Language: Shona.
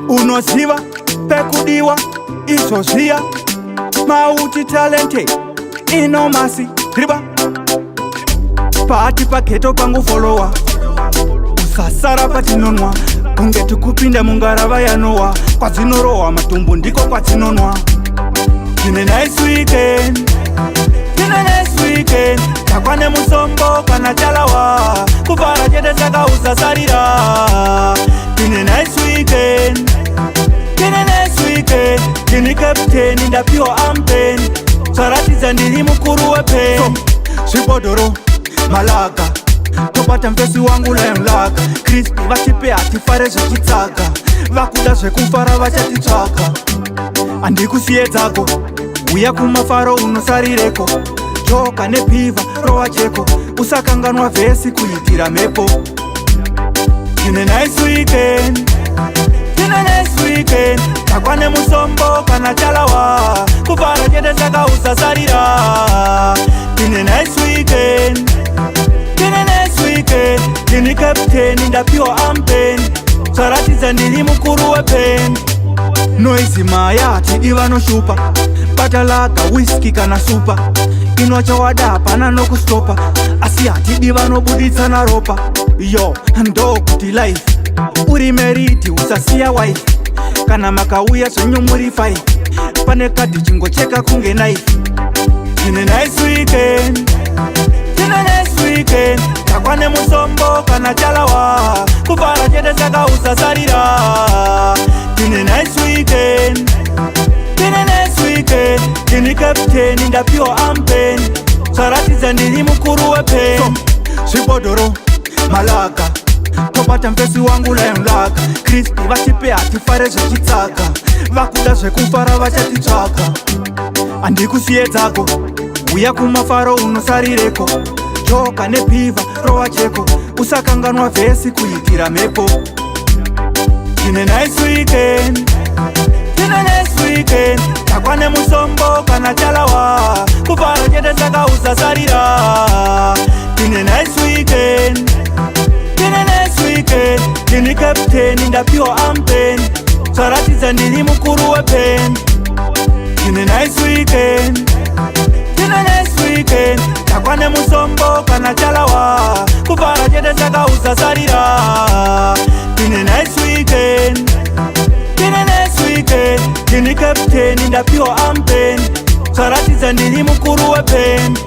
Unoziva pekudiwa izozviya mauti talented inomasi riba pati paketo pangu follower usasara patinonwa kunge tukupinda mungarava yanowa kwadzinorohwa matumbu ndiko kwadzinonwa. Tine nice weekend, tine nice weekend, takwane musombo kana chalawa kuvara chete saka usasarira. Tine nice weekend, tine nice weekend, tini captain ndapiwa ampen saratidza ndiri mukuru wepen. Zvibhodhoro malaga tobata mfesi wangu lion laga Kristi vachipe hatifare zvechitsaka vakuda zvekufara vachatitsvaka. Handikusiye dzako uya kumafaro unosarireko joka nepivha rova jeko usakanganwa vhesi kuitira mhepo. Tine nice weekend, tine nice weekend, takwane musombo kana chalawa kuvara chete saka usasarira. Tine nice weekend, tine nice weekend, tini captain ndapiwa ampen saratidza ndiri mukuru wepen. Noisy maya tidiva noshupa patalaga whisky kana supa inwa chawada pana nokustopa asi hatidiva nobuditsa naropa. Yo ndo kuti life uri meriti usasiya wife kana makauya zvenyu muri 5 pane kadhi chingocheka kunge knife. Tine nice weekend, tine nice weekend, takwane musombo kana chalawa kuvara chete saka usasarira. Tine nice weekend, tine nice weekend, tini captain ndapiwa ampen saratidza ndiri mukuru wepen. Zvibhodhoro malaga tobata mfesi wangu lion laga Kristi vachipe hatifare zvechitsaka vakuda zvekufara vachatitsvaka. Handikusiye dzako uya kumafaro unosarireko joka nepivha rova jeko usakanganwa vhesi kuitira mhepo. Tine nice weekend, tine nice weekend, takwane musombo kana chalawa kuvara chete saka usasarira. Tine nice weekend, tine nice weekend, tini captain ndapiwa ampen saratidza ndiri mukuru wepen. Tine nice weekend, tine nice weekend, takwane musombo kana chalawa kuvara chete saka usasarira. Tine nice weekend, tine nice weekend, tini captain ndapiwa ampen saratidza ndiri mukuru wepen.